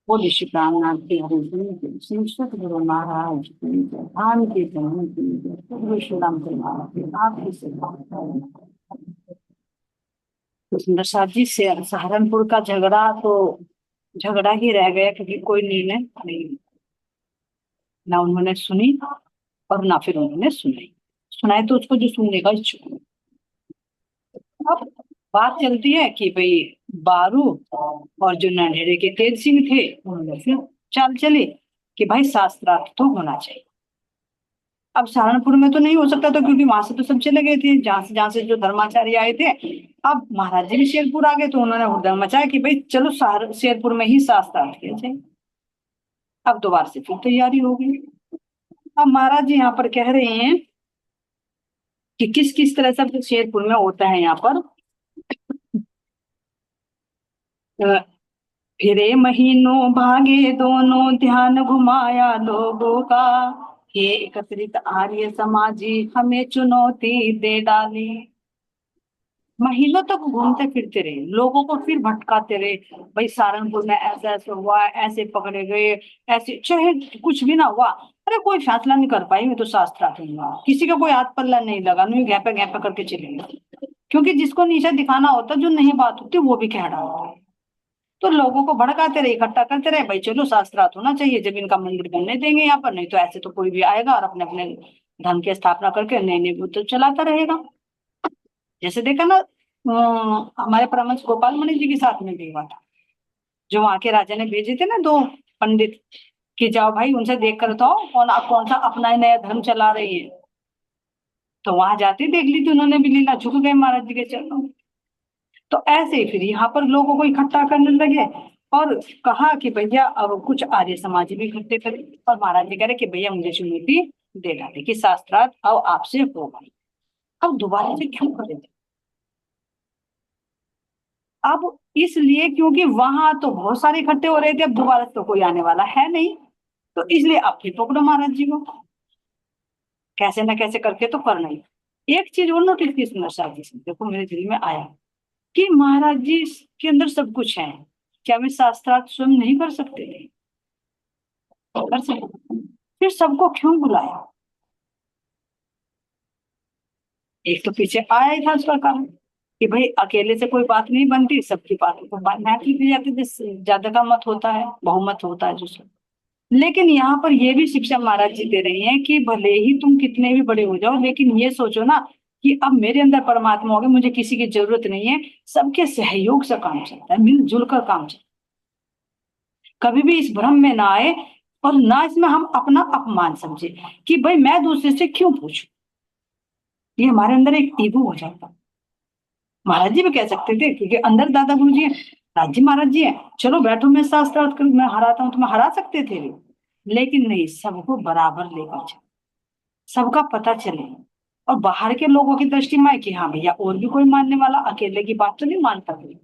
बोले श्री रामनाथ की हरि की श्री सतगुरु महाराज की जय, धाम की जय की जय, सतगुरु श्री रामचंद्र महाराज की आपकी सेवा है। तो सुंदर साथ जी से सहारनपुर का झगड़ा तो झगड़ा ही रह गया, क्योंकि कोई निर्णय नहीं, ना उन्होंने सुनी और ना फिर उन्होंने सुनाई। सुनाई तो उसको जो सुनने का इच्छुक हो। अब बात चलती है कि भाई बारू और जो नंढेरे के तेज सिंह थे, उन्होंने फिर चाल चली कि भाई शास्त्रार्थ तो होना चाहिए। अब सहारनपुर में तो नहीं हो सकता था, क्योंकि वहां से तो सब चले गए थे, जहां से जो धर्माचार्य आए थे। अब महाराज जी भी शेरपुर आ गए, तो उन्होंने हुड़दंग मचाया कि भाई चलो शेरपुर में ही शास्त्रार्थ किया जाए। अब दोबारा से फिर तैयारी हो गई। अब महाराज जी यहाँ पर कह रहे हैं कि किस किस तरह से शेरपुर में होता है यहाँ पर। अ, फिरे महीनों भागे दोनों, ध्यान घुमाया लोगों का। हे एकत्रित आर्य समाजी, हमें चुनौती दे डाली। महीनों तक घूमते फिरते रहे, लोगों को फिर भटकाते रहे। भाई सहारनपुर में ऐसा ऐसा हुआ, ऐसे पकड़े गए, ऐसे चाहे कुछ भी ना हुआ। अरे कोई फैसला नहीं कर पाई, मैं तो शास्त्रार्थ नहीं हुआ, किसी का कोई हाथ पल्ला नहीं लगा, नहीं घैपे घैपे करके चले गए। क्योंकि जिसको नीचा दिखाना होता, जो नहीं बात होती, वो भी कह डालता है। तो लोगों को भड़काते रहे, इकट्ठा करते रहे, भाई चलो शास्त्रार्थ होना चाहिए, जब इनका मंदिर बनने देंगे यहाँ पर, नहीं तो ऐसे तो कोई भी आएगा और अपने अपने धर्म की स्थापना करके नए नए बुद्ध चलाता रहेगा। जैसे देखा ना, हमारे परमहंस गोपाल मणि जी के साथ में भी हुआ था। जो वहां के राजा ने भेजे थे ना दो पंडित, कि जाओ भाई उनसे देख कर तो आओ, कौन सा अपना ही नया धर्म चला रही है। तो वहां जाते ही देख ली थी उन्होंने भी लीला, झुक गए महाराज जी के चरणों में। तो ऐसे ही फिर यहाँ पर लोगों को इकट्ठा करने लगे, और कहा कि भैया अब कुछ आर्य समाज भी इकट्ठे करें। और महाराज जी कह रहे कि भैया मुझे चुनौती दे डाले कि शास्त्रार्थ अब आपसे होगा। अब दोबारा से क्यों करें? अब इसलिए क्योंकि वहां तो बहुत सारे इकट्ठे हो रहे थे, अब दोबारा तो कोई आने वाला है नहीं। तो इसलिए अब फिर पकड़ो महाराज जी को, कैसे ना कैसे करके तो करना ही। एक चीज और नोटिस की सुंदर शाह जी से, देखो मेरे दिल में आया कि महाराज जी के अंदर सब कुछ है, क्या वे शास्त्रार्थ स्वयं नहीं कर सकते थे? कर सकते। फिर सबको क्यों बुलाया? एक तो पीछे आया ही था उसका कारण, कि भाई अकेले से कोई बात नहीं बनती, सबकी बातों को महत्व दी जाती, जिस ज्यादा का मत होता है, बहुमत होता है जो। लेकिन यहाँ पर ये भी शिक्षा महाराज जी दे रही हैं कि भले ही तुम कितने भी बड़े हो जाओ, लेकिन ये सोचो ना कि अब मेरे अंदर परमात्मा हो गए, मुझे किसी की जरूरत नहीं है। सबके सहयोग से काम चलता है, मिलजुल कर काम चलता है। कभी भी इस भ्रम में ना आए, और ना इसमें हम अपना अपमान समझे कि भाई मैं दूसरे से क्यों पूछूं। ये हमारे अंदर एक ईगो हो जाता। महाराज जी भी कह सकते थे, क्योंकि अंदर दादा गुरु जी है, राज जी महाराज जी है, चलो बैठो मैं शास्त्रार्थ करूं, मैं हराता हूँ, तुम्हें हरा सकते थे वे। लेकिन नहीं, सबको बराबर लेकर चले, सबका पता चले। और बाहर के लोगों की दृष्टि में आए कि हाँ भैया और भी कोई मानने वाला, अकेले की बात तो नहीं मानता कोई।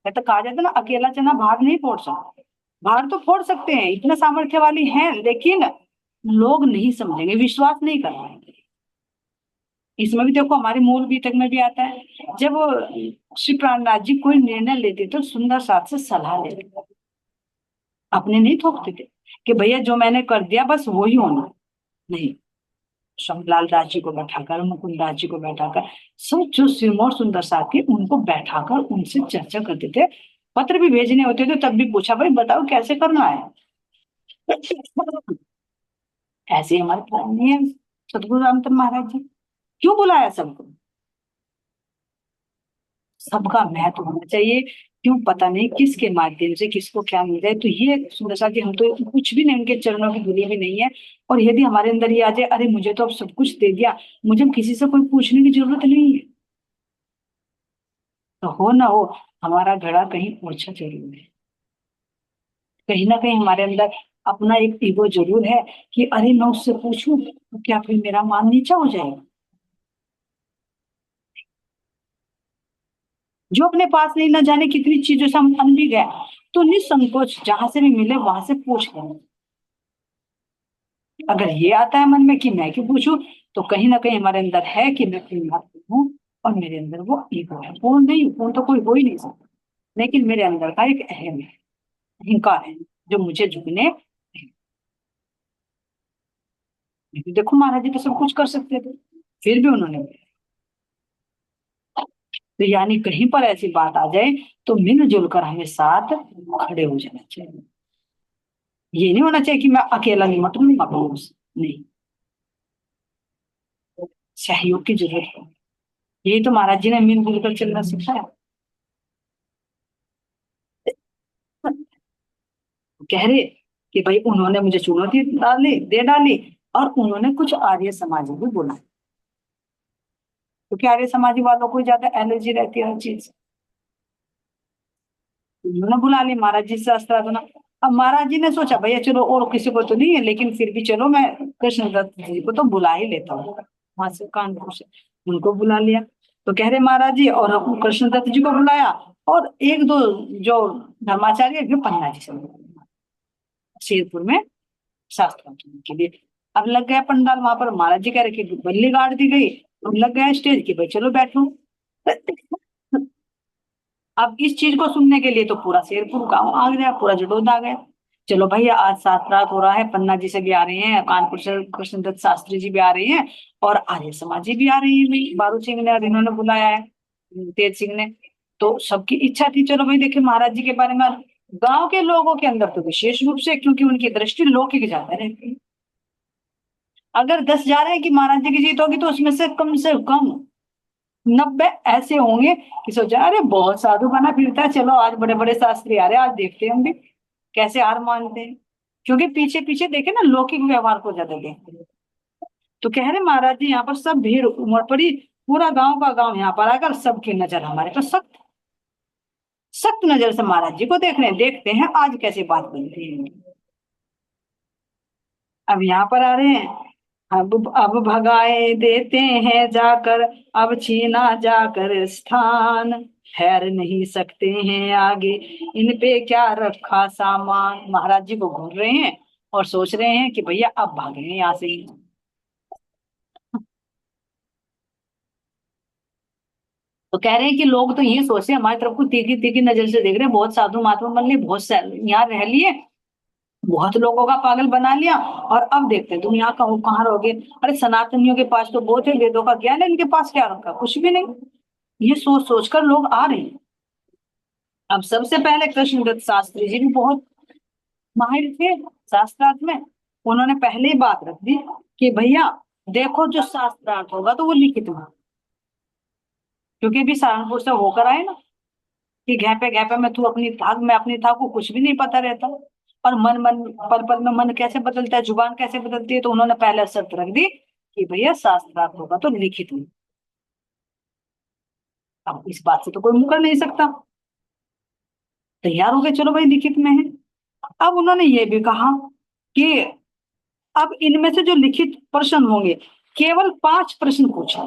तो कहा जाता है ना, अकेला चना भार नहीं फोड़ सकता। भार तो फोड़ सकते हैं, इतना सामर्थ्य वाली है, लेकिन लोग नहीं समझेंगे, विश्वास नहीं कर पाएंगे। इसमें भी देखो, हमारे मूल बीटक में भी आता है, जब श्री प्राणनाथ जी कोई निर्णय लेते तो सुंदर साथ से सलाह लेते, अपने नहीं थोपते थे कि भैया जो मैंने कर दिया बस वही होना। नहीं, शंभलाल दास जी को बैठाकर, मुकुंद दास जी को बैठाकर, सब जो सिरमौर सुंदर साथ थे उनको बैठाकर उनसे चर्चा करते थे। पत्र भी भेजने होते थे तब भी पूछा, भाई बताओ कैसे करना है। ऐसे ही हमारे पुराने हैं सदगुरु रामचंद्र महाराज जी। क्यों बुलाया सबको? सबका महत्व होना चाहिए। क्यों, पता नहीं किसके माध्यम से किसको क्या मिल जाए। तो ये सुंदर सा कि हम तो कुछ भी नहीं, उनके चरणों की धूली भी नहीं है। और यदि हमारे अंदर ये आ जाए, अरे मुझे तो अब सब कुछ दे दिया, मुझे किसी से कोई पूछने की जरूरत नहीं है, तो हो ना हो, हमारा घड़ा कहीं ओछा जरूर है। कहीं ना कहीं हमारे अंदर अपना एक ईगो जरूर है कि अरे मैं उससे पूछूं तो क्या फिर मेरा मान नीचा हो जाएगा। जो अपने पास नहीं, ना जाने कितनी चीजों से हम अन भी गए, तो निसंकोच जहां से भी मिले वहां से पूछ लें। अगर ये आता है मन में कि मैं क्यों पूछूं, तो कहीं ना कहीं हमारे अंदर है कि मैं पुण्यात्मा हूँ, और मेरे अंदर वो ईगो है। पूर्ण नहीं, पूर्ण तो कोई हो ही नहीं सकता, लेकिन मेरे अंदर का एक अहम है, अहंकार है, जो मुझे झुकने। देखो महाराज जी तो सब कुछ कर सकते थे, फिर भी उन्होंने। तो यानी कहीं पर ऐसी बात आ जाए तो मिलजुल कर हमें साथ खड़े हो जाना चाहिए। ये नहीं होना चाहिए कि मैं अकेला निमट लूंगा नहीं, सहयोग की जरूरत है। यही तो महाराज जी ने मिलजुल कर चलना सिखाया। कह रहे कि भाई उन्होंने मुझे चुनौती दे डाली और उन्होंने कुछ आर्य समाजी भी बोला, क्योंकि आर्य समाजी वालों को ज्यादा एलर्जी रहती है हर चीज। उन्होंने बुला ली महाराज जी शास्त्रा बना। अब महाराज जी ने सोचा भैया चलो और किसी को तो नहीं है, लेकिन फिर भी चलो मैं कृष्णदत्त जी को तो बुला ही लेता हूँ, वहां से कानपुर से उनको बुला लिया। तो कह रहे महाराज जी, और हम कृष्णदत्त जी को बुलाया, और एक दो जो धर्माचार्य है, वो पन्ना जी से बुलाया शेरपुर में शास्त्र के लिए। अब लग गया पंडाल वहां पर, महाराज जी कह रहे कि बल्ली गाड़ दी गई। अब लग गया स्टेज की भाई चलो बैठो। अब इस चीज को सुनने के लिए तो पूरा शेरपुर गांव आ गया, पूरा जडोद आ गया। चलो भैया आज सात रात हो रहा है, पन्ना जी से भी आ रहे हैं, कानपुर से कृष्णदत्त शास्त्री जी भी आ रहे हैं, और आर्य समाजी भी आ रही है भाई, बारू सिंह ने और इन्होंने बुलाया है, तेज सिंह ने। तो सबकी इच्छा थी चलो भाई देखे महाराज जी के बारे में। गांव के लोगों के अंदर तो विशेष रूप से, क्योंकि उनकी दृष्टि लौकिक ज्यादा रहती है। अगर 10 जा रहे हैं कि महाराज जी की जीत होगी, तो उसमें से कम 90 ऐसे होंगे कि सोचा अरे बहुत साधु बना फिरता है, चलो आज बड़े बड़े शास्त्री आ रहे हैं, आज देखते हैं हम भी कैसे हार मानते हैं। क्योंकि पीछे पीछे देखे ना, लौकिक व्यवहार को ज्यादा देखते हैं। तो कह रहे महाराज जी यहाँ पर सब भीड़ उमड़ पड़ी, पूरा गांव का गांव यहाँ पर आकर सबकी नजर हमारे पर सख्त सख्त नजर से महाराज जी को देख रहे हैं, देखते हैं आज कैसे बात बनती है। अब यहाँ पर आ रहे हैं, अब भगाए देते हैं जाकर, अब छीना जाकर स्थान, ठहर नहीं सकते हैं आगे, इन पे क्या रखा सामान। महाराज जी को घूर रहे हैं और सोच रहे हैं कि भैया अब भागे यहाँ से। तो कह रहे हैं कि लोग तो ये सोचते हैं हमारी तरफ को तीखी तीखी नजर से देख रहे हैं, बहुत साधु महात्मा बन लिए, बहुत यहाँ रह लिए, बहुत लोगों का पागल बना लिया, और अब देखते हैं तुम यहाँ कहाँ रहोगे। अरे सनातनियों के पास तो बहुत है, वेदों का ज्ञान है, इनके पास क्या रखा, कुछ भी नहीं। ये सोच सोच कर लोग आ रहे हैं। अब सबसे पहले कृष्णदत्त शास्त्री जी भी बहुत माहिर थे शास्त्रार्थ में। उन्होंने पहले ही बात रख दी कि भैया देखो जो शास्त्रार्थ होगा तो वो लिखित में, क्योंकि अभी सहारनपुर से होकर आए ना, कि घैपे घैपे में तू अपनी थाक में अपनी थाक को कुछ भी नहीं पता रहता। और मन मन पल पल में मन कैसे बदलता है, जुबान कैसे बदलती है, तो उन्होंने पहले शर्त रख दी कि भैया शास्त्रार्थ होगा तो लिखित में। अब इस बात से तो कोई मुकर नहीं सकता। तैयार हो गए, चलो भाई लिखित में है। अब उन्होंने ये भी कहा कि अब इनमें से जो लिखित प्रश्न होंगे, केवल 5 प्रश्न पूछा,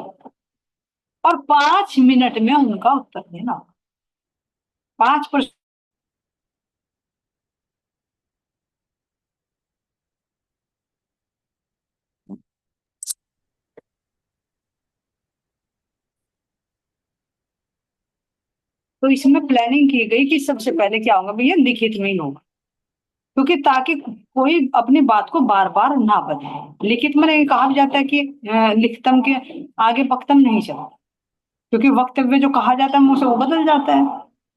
और 5 मिनट में उनका उत्तर देना। 5 प्रश्न। तो इसमें प्लानिंग की गई कि सबसे पहले क्या होगा भैया, लिखित में ही होगा, क्योंकि ताकि कोई अपनी बात को बार बार ना बदले। लिखित में नहीं, कहा भी जाता है कि लिखतम के आगे वक्तम नहीं चलता, क्योंकि वक्तव्य जो कहा जाता है मुंह से वो बदल जाता है,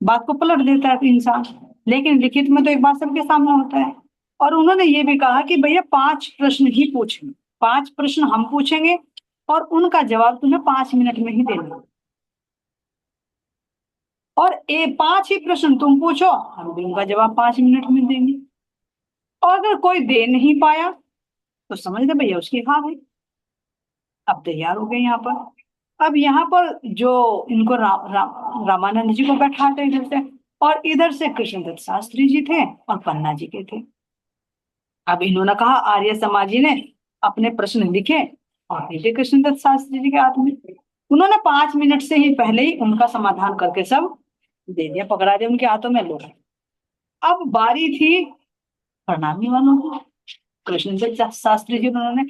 बात को पलट देता है इंसान। लेकिन लिखित में तो एक बार सबके सामने होता है। और उन्होंने ये भी कहा कि भैया 5 प्रश्न ही पूछेंगे, 5 प्रश्न हम पूछेंगे, और उनका जवाब तुम्हें 5 मिनट में ही देना है। और 5 ही प्रश्न तुम पूछो, हम भी उनका जवाब 5 मिनट में देंगे। और अगर कोई दे नहीं पाया तो समझ ले भैया उसकी हार है। अब तैयार हो गए यहाँ पर। अब यहाँ पर जो इनको रामानंद जी को बैठाते इधर से, और इधर से कृष्णदत्त शास्त्री जी थे और पन्ना जी के थे। अब इन्होंने कहा, आर्य समाजी ने अपने प्रश्न लिखे और भेजे कृष्णदत्त शास्त्री जी के हाथ में। उन्होंने 5 मिनट से ही पहले ही उनका समाधान करके सब दे दिया, पकड़ा दिया उनके हाथों में लोग। अब बारी थी प्रणामी वालों की। कृष्णदत्त शास्त्री जी उन्होंने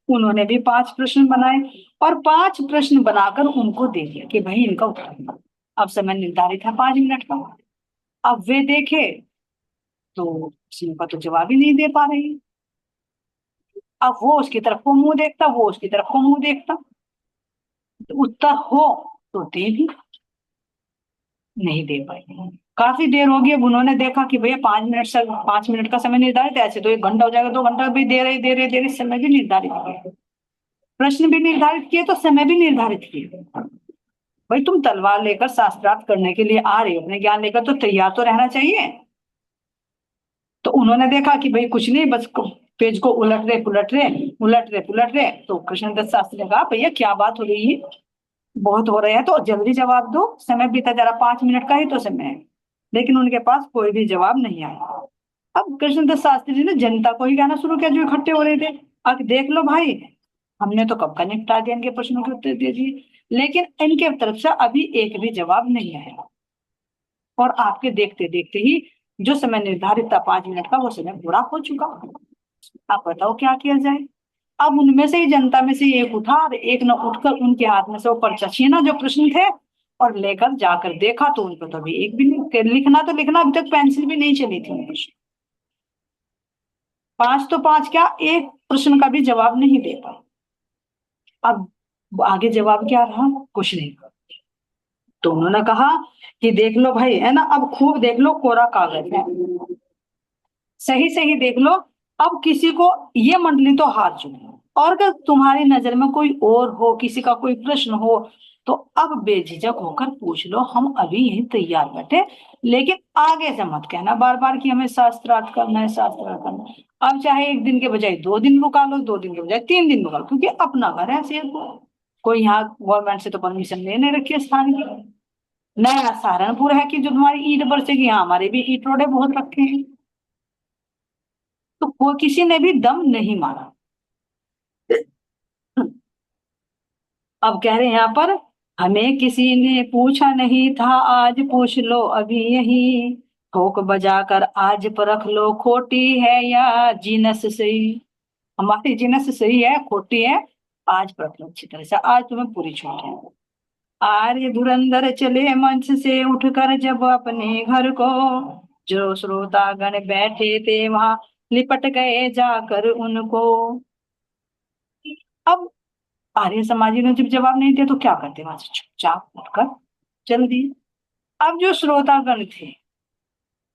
उन्होंने भी 5 प्रश्न बनाए, और 5 प्रश्न बनाकर उनको दे दिया कि भाई इनका उत्तर दो। अब समय निर्धारित है 5 मिनट का। अब वे देखे तो किसी का तो जवाब ही नहीं दे पा रही। अब वो उसकी तरफ को मुंह देखता, वो उसकी तरफ को मुंह देखता, तो उत्तर हो तो दे भी, नहीं दे पाई। काफी देर हो गई, अब उन्होंने देखा कि भैया 5 मिनट से 5 मिनट का समय निर्धारित है, ऐसे तो 1 घंटा हो जाएगा, 2 घंटा भी दे रहे समय भी निर्धारित किए, प्रश्न भी निर्धारित किए, तो समय भी निर्धारित किए। भाई तुम तलवार लेकर शास्त्रार्थ करने के लिए आ रहे हो, अपने ज्ञान लेकर, तो तैयार तो रहना चाहिए। तो उन्होंने देखा कि भाई कुछ नहीं, बस पेज को उलट रहे पुलट रहे, उलट रहे पुलट रहे, तो कृष्णदत्त शास्त्री ने कहा भैया क्या बात हो रही है, बहुत हो रहा है तो जल्दी जवाब दो, समय बीता जा रहा, 5 मिनट का ही तो समय है। लेकिन उनके पास कोई भी जवाब नहीं आया। अब कृष्णदत्त शास्त्री जी ने जनता को ही कहना शुरू किया जो इकट्ठे हो रहे थे, अब देख लो भाई, हमने तो कब का निपटा दिया, इनके प्रश्नों के उत्तर दे दिए, लेकिन इनके तरफ से अभी एक भी जवाब नहीं आया, और आपके देखते देखते ही जो समय निर्धारित था 5 मिनट का, वो समय पूरा हो चुका। आप बताओ क्या किया जाए। अब उनमें से ही, जनता में से एक उठा, और एक ने उठकर उनके हाथ में से वो पर्चा छीना जो प्रश्न थे, और लेकर जाकर देखा, तो उनको तो अभी एक भी नहीं, लिखना तो लिखना, अभी तक पेंसिल भी नहीं चली थी उनकी। पांच तो पांच क्या, एक प्रश्न का भी जवाब नहीं दे पाए। अब आगे जवाब क्या रहा, कुछ नहीं। तो उन्होंने कहा कि देख लो भाई, है ना, अब खूब देख लो, कोरा कागज है, सही सही देख लो, अब किसी को, ये मंडली तो हार चुकी है, और अगर तुम्हारी नजर में कोई और हो, किसी का कोई प्रश्न हो, तो अब बेझिझक होकर पूछ लो, हम अभी यहीं तैयार बैठे, लेकिन आगे से मत कहना बार बार कि हमें शास्त्रार्थ करना है, शास्त्रार्थ करना है। अब चाहे 1 दिन के बजाय 2 दिन रुका लो, 2 दिन के बजाय 3 दिन रुका लो, क्योंकि अपना घर है शेर को, कोई यहाँ गवर्नमेंट से तो परमिशन लेने रखी है स्थान की। नया सहारनपुर है कि जो तुम्हारी ईंट बरसेगी, यहाँ हमारे भी ईंट रोड़े बहुत रखे हैं, तो वो किसी ने भी दम नहीं मारा। अब कह रहे हैं यहाँ पर, हमें किसी ने पूछा नहीं था, आज पूछ लो अभी यही, ठोक बजा कर आज परख लो, खोटी है या जिनस सही, हमारी जिनस सही है खोटी है, आज परख लो अच्छी तरह से, आज तुम्हें पूरी छूट है। आर्य धुरंधर चले मंच से उठकर जब अपने घर को, जो श्रोतागण बैठे थे वहां लिपट गए जाकर उनको। अब आर्य समाजी ने जब जवाब नहीं दिया, तो क्या करते, वहां से चुपचाप उठकर चल दिए। अब जो श्रोतागण थे,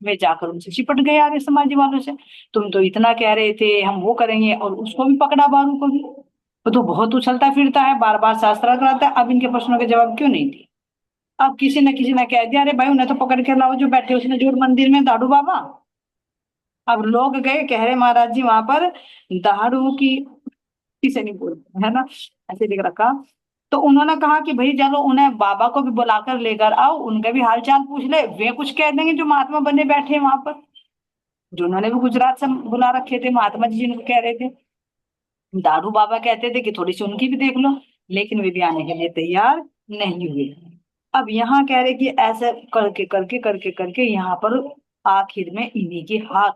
वे जाकर उनसे चिपट गए आर्य समाजी वालों से, तुम तो इतना कह रहे थे हम वो करेंगे, और उसको भी पकड़ा, बारू को भी, वो तो बहुत उछलता फिरता है, बार बार शास्त्र कराता है, अब इनके प्रश्नों के जवाब क्यों नहीं दिए। अब किसी ने कह दिया, अरे भाई उन्हें तो पकड़ के लाओ, जो बैठे उसने जोड़ मंदिर में, दाड़ू बाबा। अब लोग गए, कह रहे महाराज जी वहां पर दाड़ू की, किसे नहीं बोलते है ना, ऐसे लिख रखा। तो उन्होंने कहा कि भाई चलो उन्हें बाबा को भी बुलाकर लेकर आओ, उनका भी हाल चाल पूछ ले, वे कुछ कह देंगे जो महात्मा बने बैठे हैं वहां पर, जो उन्होंने भी गुजरात से बुला रखे थे महात्मा जी जिनको कह रहे थे। दारू बाबा कहते थे कि थोड़ी सी उनकी भी देख लो, लेकिन वे भी आने के लिए तैयार नहीं हुए। अब यहाँ कह रहे कि ऐसे करके करके करके करके यहाँ पर आखिर में इन्हीं की हाथ,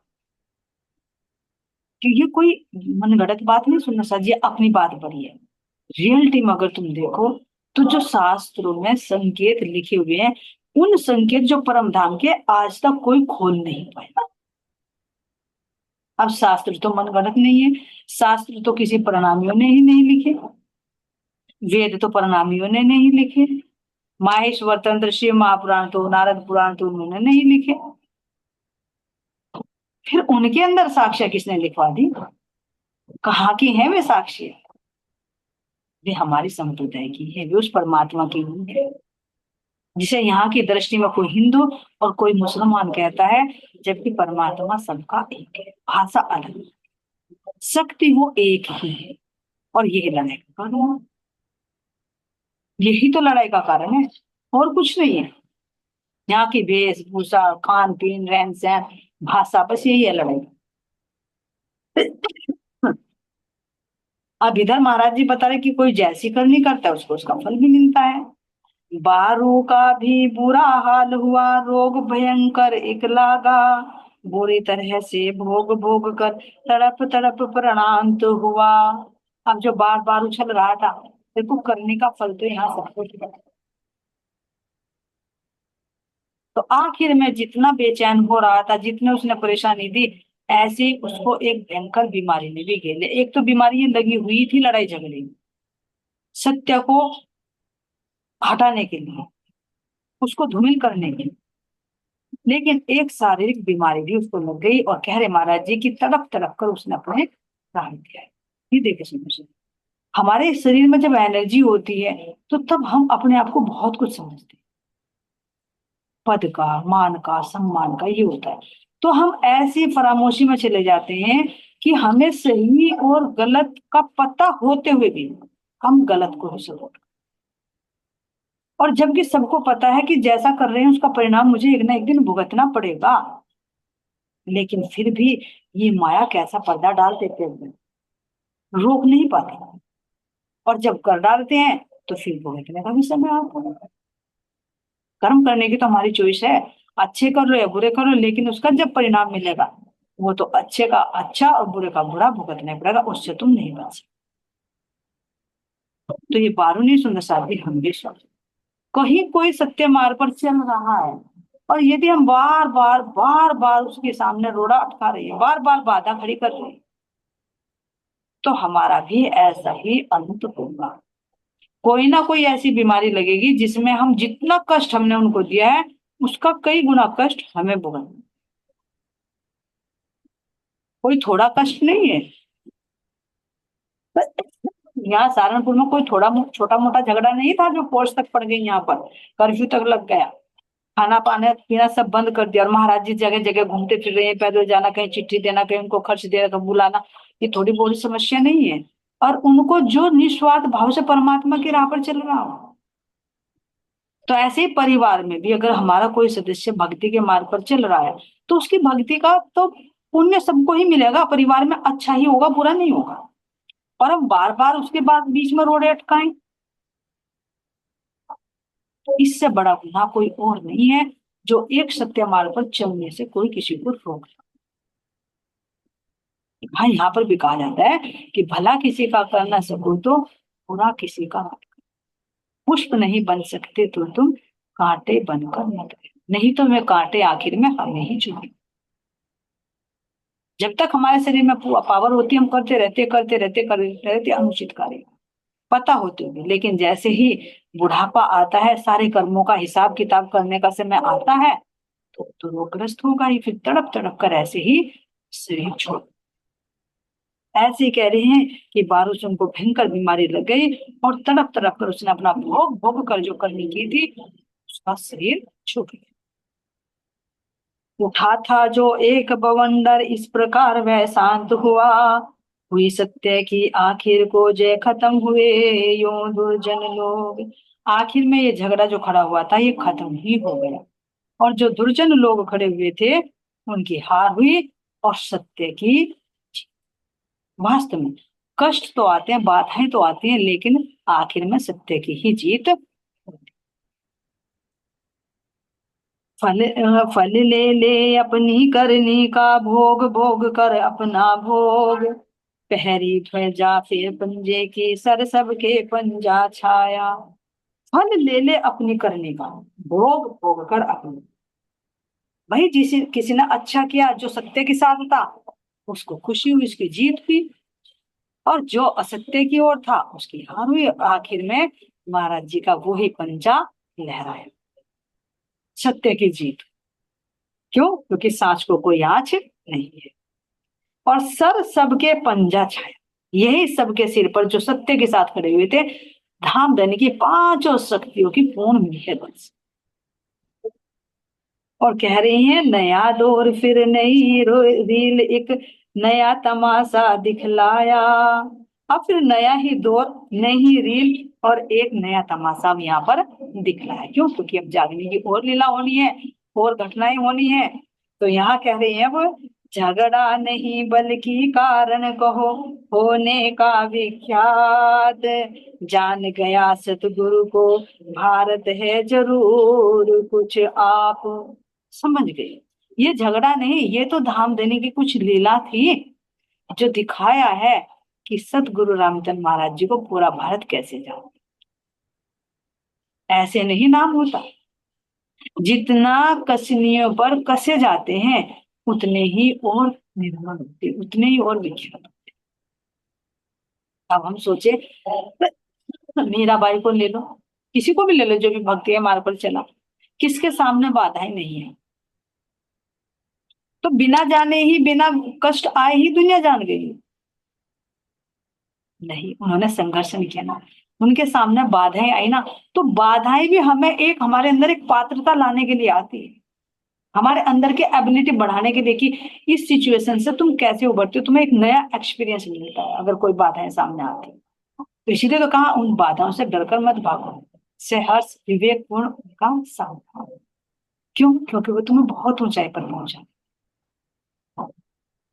कि ये कोई मनगढ़ंत बात नहीं सुनना सर, ये अपनी बात बड़ी है। रियलिटी में अगर तुम देखो, तो जो शास्त्रों में संकेत लिखे हुए हैं, उन संकेत जो परम धाम के, आज तक कोई खोल नहीं पाया। अब शास्त्र तो मनगढ़ंत नहीं है, शास्त्र तो किसी प्रणामियों ने ही नहीं लिखे, वेद तो प्रणामियों ने नहीं लिखे, माहेश्वर तंत्र शिव महापुराण तो, नारद पुराण तो उन्होंने नहीं लिखे, फिर उनके अंदर साक्ष्य किसने लिखवा दी, कहाँ की है वे साक्ष्य, वे हमारी संप्रदाय की है, वे उस परमात्मा की नहीं है, जिसे यहाँ की दृष्टि में कोई हिंदू और कोई मुसलमान कहता है, जबकि परमात्मा सबका एक है, भाषा अलग है, शक्ति वो एक ही है। और यही लड़ाई का कारण है, यही तो लड़ाई का कारण है, और कुछ नहीं है। यहाँ की वेशभूषा, खान पीन, रहन सहन, भाषा, बस यही है लड़ाई। अब इधर महाराज जी बता रहे कि कोई जैसी करनी करता है उसको उसका फल भी मिलता है। बारू का भी बुरा हाल हुआ, रोग भयंकर एक लागा, बुरी तरह से भोग भोग कर तड़प तड़प प्रणांत हुआ। अब जो बार बार उछल रहा था, देखो करने का फल तो यहाँ सबको दिखा। तो आखिर में जितना बेचैन हो रहा था, जितने उसने परेशानी दी, ऐसे ही उसको एक भयंकर बीमारी ने भी घेर लिया। एक तो बीमारी ये लगी हुई थी लड़ाई झगड़े में, सत्य को हटाने के लिए, उसको धूमिल करने के लिए। लेकिन एक शारीरिक बीमारी भी उसको लग गई, और कह रहे महाराज जी की तड़प तड़प कर उसने अपने प्राण दिया है। ये देखे सुनो, हमारे शरीर में जब एनर्जी होती है तो तब हम अपने आप को बहुत कुछ समझते हैं, पद का, मान का, सम्मान का, ये होता है। तो हम ऐसी फरामोशी में चले जाते हैं कि हमें सही और गलत का पता होते हुए भी हम गलत को ही सपोर्ट, और जबकि सबको पता है कि जैसा कर रहे हैं उसका परिणाम मुझे एक ना एक दिन भुगतना पड़ेगा, लेकिन फिर भी ये माया कैसा पर्दा डाल देते हैं, रोक नहीं पाते। और जब कर डालते हैं तो फिर भुगतने का भी समय आता है। कर्म करने की तो हमारी चॉइस है, अच्छे कर लो या बुरे कर लो, लेकिन उसका जब परिणाम मिलेगा वो तो अच्छे का अच्छा और बुरे का बुरा भुगतने पड़ेगा, उससे तुम नहीं बच सकते। तो ये बारूनी सुंदर साथी हम भी सोच, कहीं कोई सत्य मार्ग पर चल रहा है, और यदि हम बार बार उसके सामने रोड़ा अटका रहे हैं, बार बार बाधा खड़ी कर रहे हैं, तो हमारा भी ऐसा ही अंत होगा। कोई ना कोई ऐसी बीमारी लगेगी जिसमें हम जितना कष्ट हमने उनको दिया है उसका कई गुना कष्ट हमें भुगतना। कोई थोड़ा कष्ट नहीं है। यहाँ सहारनपुर में कोई थोड़ा छोटा मोटा झगड़ा नहीं था जो पोस्ट तक पड़ गई, यहाँ पर कर्फ्यू तक लग गया, खाना पाना पीना सब बंद कर दिया, और महाराज जी जगह जगह घूमते फिर रहे हैं, पैदल जाना, कहीं चिट्ठी देना, कहीं उनको खर्च देना, कहीं बुलाना। ये थोड़ी बड़ी समस्या नहीं है। और उनको जो निस्वार्थ भाव से परमात्मा की राह पर चल रहा हो। तो ऐसे ही परिवार में भी अगर हमारा कोई सदस्य भक्ति के मार्ग पर चल रहा है तो उसकी भक्ति का तो पुण्य सबको ही मिलेगा, परिवार में अच्छा ही होगा, बुरा नहीं होगा। और हम बार बार उसके बाद बीच में रोड़े अटकाएं तो इससे बड़ा गुनाह कोई और नहीं है, जो एक सत्य मार्ग पर चलने से कोई किसी को रोक। हाँ, यहाँ पर भी कहा जाता है कि भला किसी का कर ना सको तो बुरा किसी का मत करो। पुष्प नहीं बन सकते तो तुम कांटे बनकर मत रहो, नहीं तो वे कांटे आखिर में हमें ही चुभे। जब तक हमारे शरीर में पावर होती है हम करते रहते अनुचित कार्य, पता होते हुए। लेकिन जैसे ही बुढ़ापा आता है, सारे कर्मों का हिसाब किताब करने का समय आता है, तो रोगग्रस्त होगा ही, फिर तड़प तड़प कर ऐसे ही शरीर छोड़। ऐसे ही कह रहे हैं कि बारू से उनको भयंकर बीमारी लग गई, और तड़प तड़प कर उसने अपना भोग भोग कर जो करनी की थी उसका शरीर छूट गया। उठा था जो एक बवंडर इस प्रकार वह शांत हुआ, हुई सत्य की आखिर को जय खत्म हुए यूं दुर्जन लोग। आखिर में ये झगड़ा जो खड़ा हुआ था ये खत्म ही हो गया, और जो दुर्जन लोग खड़े हुए थे उनकी हार हुई, और सत्य की जीत। वास्तव में कष्ट तो आते हैं, बाधाएं तो आती हैं, लेकिन आखिर में सत्य की ही जीत होती है। फल ले ले अपनी करनी का भोग, भोग कर अपना भोग, पहरी ध्वजा फिर पंजे की सर सबके पंजा छाया। फल ले ले अपनी करनी का, भोग भोग कर अपनी। भाई जिसे किसी ने अच्छा किया जो सत्य के साथ था उसको खुशी हुई, उसकी जीत हुई, और जो असत्य की ओर था उसकी हार हुई। आखिर में महाराज जी का वो ही पंजा लहराया, सत्य की जीत। क्यों? क्योंकि सांच को कोई आँच नहीं है, और सर सबके पंजा छाया। यही सबके सिर पर जो सत्य के साथ खड़े हुए थे धाम धनी की पांचों शक्तियों की पूर्ण मिलकर बस। और कह रही हैं नया दौर फिर नई रील, एक नया तमाशा दिखलाया। अब फिर नया ही दौर, नई रील और एक नया तमाशा भी यहाँ पर दिखलाया। क्यों? क्योंकि अब जागने की और लीला होनी है, और घटनाएं होनी है। तो यहाँ कह रही है वो, झगड़ा नहीं बल्कि कारण कहो होने का विख्यात, जान गया सतगुरु को भारत है जरूर कुछ आप। समझ गए? ये झगड़ा नहीं, ये तो धाम देने की कुछ लीला थी जो दिखाया है कि सतगुरु रामचंद्र महाराज जी को पूरा भारत कैसे जाओ। ऐसे नहीं नाम होता। जितना कसनियों पर कसे जाते हैं उतने ही और निर्मल होते, उतने ही और विख्यात। अब हम सोचे, मीराबाई को ले लो, किसी को भी ले लो जो भी भक्ति है मार्ग पर चला, किसके सामने बाधाएं नहीं है। तो बिना जाने ही, बिना कष्ट आए ही दुनिया जान गई? नहीं, उन्होंने संघर्ष नहीं किया ना, उनके सामने बाधाएं आई ना। तो बाधाएं भी हमें एक, हमारे अंदर एक पात्रता लाने के लिए आती है, हमारे अंदर के एबिलिटी बढ़ाने के लिए, कि इस सिचुएशन से तुम कैसे उभरते हो, तुम्हें एक नया एक्सपीरियंस मिलता है अगर कोई बाधाएं सामने आती है। तो इसीलिए तो कहा, उन बाधाओं से डरकर मत भागो, से हर्ष विवेक पूर्ण उनका सामना। क्यों? क्योंकि वो तुम्हें बहुत ऊंचाई पर पहुंचा।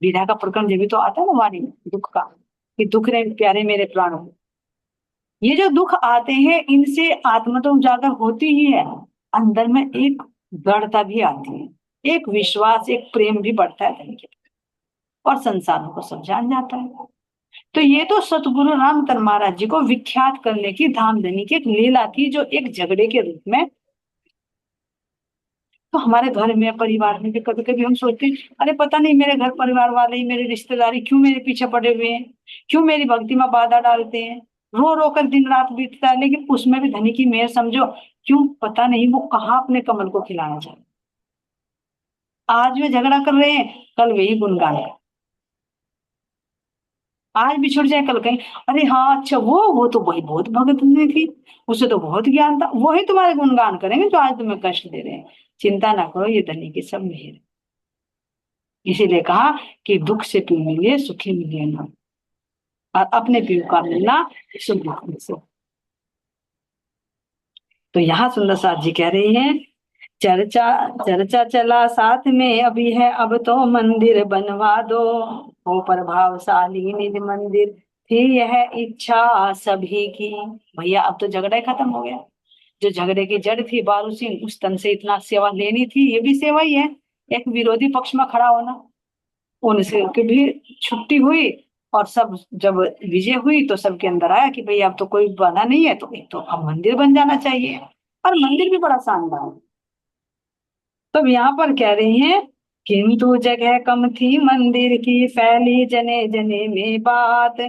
विधा का प्रकरण जब भी तो आता है ना वाणी में, दुख का, कि दुख रे प्यारे मेरे प्राणों। ये जो दुख आते हैं इनसे आत्मा तो उजागर होती ही है, अंदर में एक दृढ़ता भी आती है, एक विश्वास, एक प्रेम भी बढ़ता है धन के, और संसारों को सब जान जाता है। तो ये तो सतगुरु रामचंद्र महाराज जी को विख्यात करने की, धामधनी की एक लीला थी, जो एक झगड़े के रूप में। तो हमारे घर में, परिवार में भी कभी कभी हम सोचते हैं, अरे पता नहीं मेरे घर परिवार वाले ही, मेरे रिश्तेदारी क्यों मेरे पीछे पड़े हुए हैं, क्यों मेरी भक्ति में बाधा डालते हैं, रो रो कर दिन रात बीतता है, लेकिन उसमें भी धनी की मेहर समझो। क्यों? पता नहीं वो कहाँ अपने कमल को खिलाना चाहते। आज वे झगड़ा कर रहे हैं, कल वही गुणगान कर, आज बिछुड़ जाए कल कहीं, अरे हाँ अच्छा वो तो वही बहुत भगत में थी, उसे तो बहुत ज्ञान था, वही तुम्हारे गुणगान करेंगे जो आज तुम्हें कष्ट दे रहे हैं। चिंता ना करो, ये धनी की सब मेहर। इसीलिए कहा कि दुख से तू मिले सुखी मिले ना, और अपने पीयू का मिलना सुख दुख में से। तो यहाँ सुंदर साथ जी कह रही हैं, चर्चा चर्चा चला साथ में अभी है, अब तो मंदिर बनवा दो, हो प्रभावशाली निज मंदिर थी यह इच्छा सभी की। भैया अब तो झगड़ा ही खत्म हो गया, जो झगड़े की जड़ थी बारू सिंह, उस तन से इतना सेवा लेनी थी, ये भी सेवा ही है, एक विरोधी पक्ष में खड़ा होना। उनसे की भी छुट्टी हुई, और सब जब विजय हुई तो सबके अंदर आया कि भाई अब तो कोई बाधा नहीं है, तो एक तो अब मंदिर बन जाना चाहिए, और मंदिर भी बड़ा शानदार है। तब यहाँ पर कह रहे हैं, किंतु जगह कम थी मंदिर की, फैली जने जने में बात,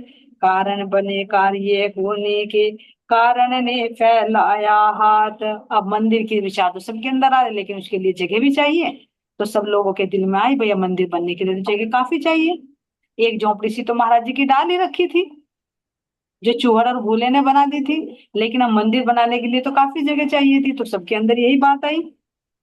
कारण बने कार्य होने के, कारण ने फैलाया हाथ। अब मंदिर की विचार तो सबके अंदर आ रहे, लेकिन उसके लिए जगह भी चाहिए। तो सब लोगों के दिल में आई, भैया मंदिर बनने के लिए तो जगह काफी चाहिए। एक झोपड़ी सी तो महाराज जी की डाल ही रखी थी, जो चूहड़ और भूले ने बना दी थी, लेकिन अब मंदिर बनाने के लिए तो काफी जगह चाहिए थी, तो सबके अंदर यही बात आई।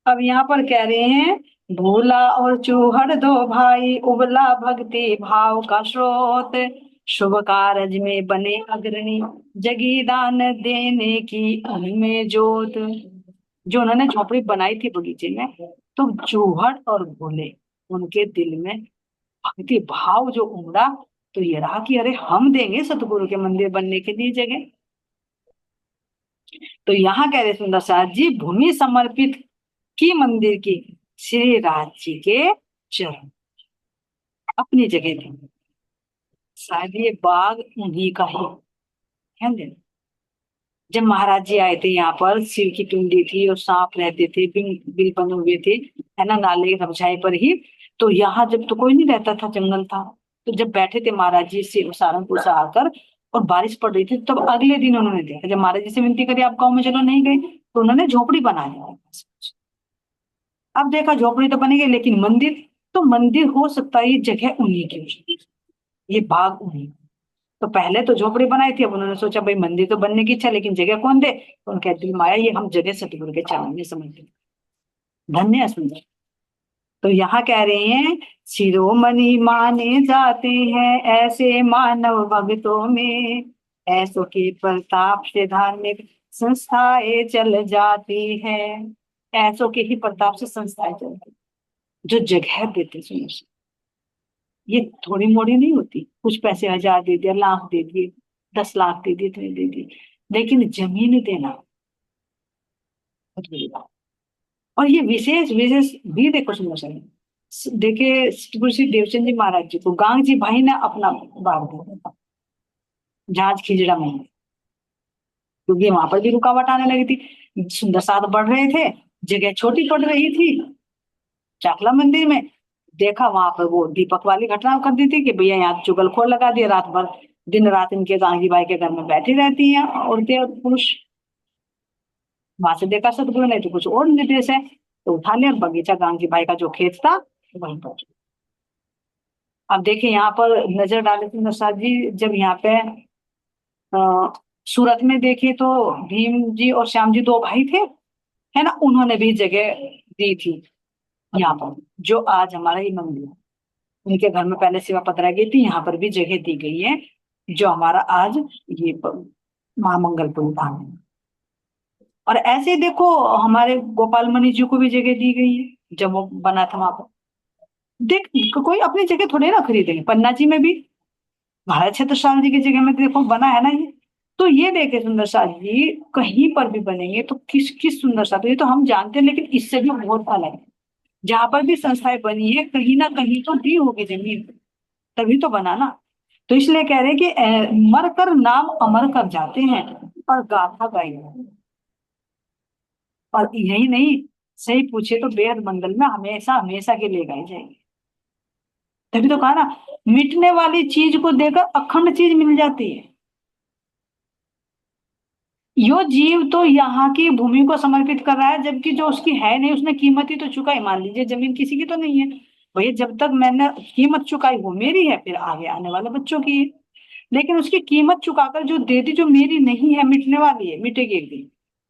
अब यहाँ पर कह रहे हैं, भूला और चूहड़ दो भाई, उबला भक्ति भाव का स्रोत, शुभ कारज में बने अग्रणी, जगी दान देने की उनमें जोत। जो उन्होंने झोपड़ी बनाई थी बगीचे में, तो चूहड़ और भूले, उनके दिल में भक्ति भाव जो उमड़ा, तो ये रहा कि अरे हम देंगे सतगुरु के मंदिर बनने के लिए जगह। तो यहाँ कह रहे सुंदर साथ जी, भूमि समर्पित की मंदिर की, श्री राज जी के चरण, अपनी जगह थी। शायद ये बाग उन्हीं का ही है ना। जब महाराज जी आए थे यहाँ पर, सिर की टुंडी थी और सांप रहते थे, बिल बिल बने हुए थे, है ना, नाले की रमछाई पर ही। तो यहाँ जब तो कोई नहीं रहता था, जंगल था, तो जब बैठे थे महाराज जी से सहारनपुर से आकर, और बारिश पड़ रही थी, तब अगले दिन उन्होंने देखा, जब महाराज जी से विनती करी आप गाँव में चलो, नहीं गए, तो उन्होंने झोपड़ी बना ली। अब देखा झोपड़ी तो बनेगी, लेकिन मंदिर, तो मंदिर हो सकता है ये जगह उन्हीं की हो सकती है, ये बाग उन्हीं। तो पहले तो झोपड़ी बनाई थी, अब उन्होंने सोचा भाई मंदिर तो बनने की इच्छा, लेकिन जगह कौन दे, तो उनके दिल में आया ये हम जगह सतगुरु के चरण में समझते। धन्य है, सुंदर। तो यहाँ कह रहे हैं, शिरोमणि माने जाते हैं ऐसे मानव भक्तों में, ऐसों के प्रताप से धार्मिक संस्थाएं चल जाती है। ऐसों के ही प्रताप से संस्थाएं चलती, जो जगह देते सुनो, ये थोड़ी मोड़ी नहीं होती, कुछ पैसे 1000 दे दिया, लाख दे दिए, 10 लाख दे दिए, इतने दे दिए, लेकिन जमीन देना बहुत बड़ी बात। और ये विशेष विशेष भी देखो सुनो सर, देखिए गुरु श्री देवचंद जी महाराज जी को गांग जी भाई ने अपना बाग दिया, जहाज खिजड़ा में, क्योंकि वहां पर भी रुकावट आने लगी थी, सुंदर साथ बढ़ रहे थे, जगह छोटी पड़ रही थी चाकला मंदिर में। देखा वहां पर वो दीपक वाली घटना कर दी थी कि भैया यहाँ चुगलखोर लगा दिया, रात भर दिन रात इनके गांगी बाई के घर में बैठी रहती हैं औरतें और पुरुष। वहां से देखा सतगुरु ने तो कुछ और निर्देश है, तो उठा लिया बगीचा गांगी बाई का जो खेत था वहीं पर। अब देखिए यहाँ पर नजर डाले थे नरसाद जी, जब यहाँ पे सूरत में देखे तो भीम जी और श्याम जी दो भाई थे, है ना, उन्होंने भी जगह दी थी यहाँ पर, जो आज हमारा ये मंदिर है। उनके घर में पहले सेवा पधराई गई थी, यहाँ पर भी जगह दी गई है, जो हमारा आज ये महामंगलपुर धाम है। और ऐसे ही देखो हमारे गोपाल मणि जी को भी जगह दी गई है जब वो बना था वहां पर। देख कोई अपनी जगह थोड़ी ना खरीदेंगे, पन्ना जी में भी महाराज छत्रसाल जी की जगह में देखो बना है ना ये। तो ये देखे सुंदर साथ जी कहीं पर भी बनेंगे तो किस किस सुंदर साथ, ये तो हम जानते हैं, लेकिन इससे भी बहुत अलग है। जहां पर भी संस्थाएं बनी है कहीं ना कहीं तो दी होगी जमीन, तभी तो बना ना। तो इसलिए कह रहे हैं कि मर कर नाम अमर कर जाते हैं और गाथा गाई है। और यही नहीं, सही पूछे तो बेहद मंडल में हमेशा हमेशा के लिए गाई जाएगी। तभी तो कहा ना, मिटने वाली चीज को देकर अखंड चीज मिल जाती है। यो जीव तो यहाँ की भूमि को समर्पित कर रहा है, जबकि जो उसकी है नहीं उसने कीमत ही तो चुकाई। मान लीजिए जमीन किसी की तो नहीं है, भैया जब तक मैंने कीमत चुकाई वो मेरी है, फिर आगे आने वाले बच्चों की है। लेकिन उसकी कीमत चुकाकर जो दे दी, जो मेरी नहीं है, मिटने वाली है, मिटेगी एक दिन।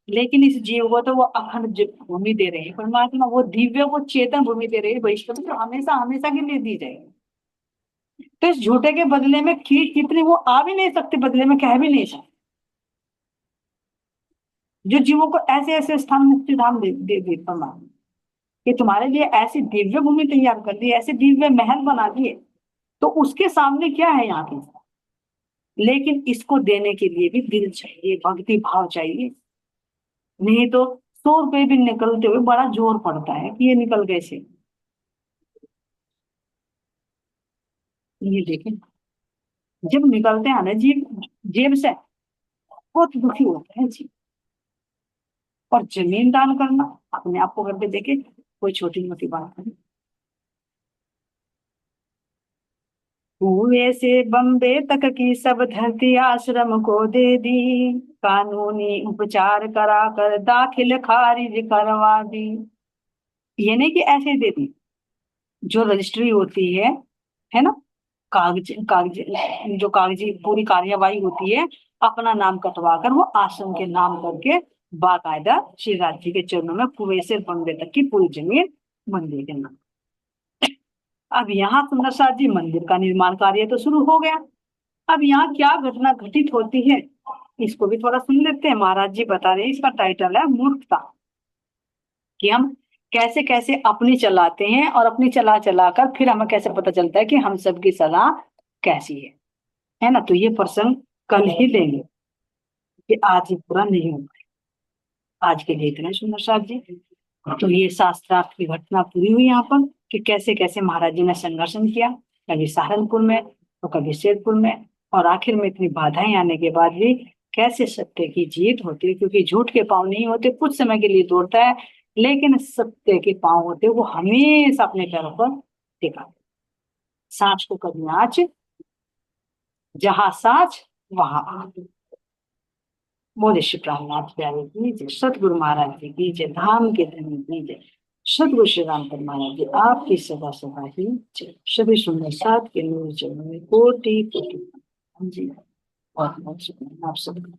लेकिन इस जीव को तो वो अखंड भूमि दे रहे हैं परमात्मा, वो दिव्य वो चेतन भूमि दे रही है वैष्णव, तो हमेशा हमेशा के लिए दी जाएगी। तो इस झूठे के बदले में कितनी वो आ भी नहीं सकते, बदले में कह भी नहीं सकते। जो जीवों को ऐसे ऐसे स्थान मुक्ति धाम दे दे परमात्मा, कि तुम्हारे लिए ऐसी दिव्य भूमि तैयार कर दी, ऐसे दिव्य महल बना दिए, तो उसके सामने क्या है यहाँ की। लेकिन इसको देने के लिए भी दिल चाहिए, भक्ति भाव चाहिए। नहीं तो 100 रुपए भी निकलते हुए बड़ा जोर पड़ता है कि ये निकल कैसे। ये देखें, जब निकलते हैं ना जेब जेब से, बहुत दुखी होता है जी। और जमीन दान करना अपने आप को करके देखे, कोई छोटी मोटी बात नहीं। कुएं से बम्बे तक की सब धरती आश्रम को दे दी, कानूनी उपचार करा कर दाखिल खारिज करवा दी। ये नहीं कि ऐसे ही दे दी, जो रजिस्ट्री होती है ना, कागज कागज जो कागजी पूरी कार्यवाही होती है, अपना नाम कटवा कर वो आश्रम के नाम करके बाकायदा श्री राज जी के चरणों में कुएं से बम्बे तक की पूरी जमीन मंदिर के नाम। अब यहाँ सुंदर साथ जी मंदिर का निर्माण कार्य तो शुरू हो गया। अब यहाँ क्या घटना घटित होती है, इसको भी थोड़ा सुन लेते हैं। महाराज जी बता रहे हैं, इसका टाइटल है मूर्खता, कि हम कैसे कैसे अपनी चलाते हैं और अपनी चला चला कर फिर हमें कैसे पता चलता है कि हम सबकी सलाह कैसी है ना। तो ये प्रसंग कल ही लेंगे, कि आज ही पूरा नहीं होगा। आज के लिए इतना ही सुंदर साहब जी। तो ये शास्त्रार्थ की घटना पूरी हुई यहाँ पर, कि कैसे कैसे महाराज जी ने संघर्षण किया, कभी सहारनपुर में तो कभी शेरपुर में, और आखिर में इतनी बाधाएं आने के बाद भी कैसे सत्य की जीत होती है। क्योंकि झूठ के पांव नहीं होते, कुछ समय के लिए दौड़ता है, लेकिन सत्य के पांव होते वो हमेशा अपने पैरों पर टिका। सांच को कभी आँच, जहां सांच वहां आग। बोले श्री प्रहलाद प्यारे की जय, सतगुरु महाराज जी की जय, धाम के धनी की जय, सतगुरु श्री राम महाराज जी आपकी सदा सदा ही जय। सभी सुंदर साथ के नूर चरणों में कोटि कोटि जी। बहुत बहुत शुक्रिया आप सबका।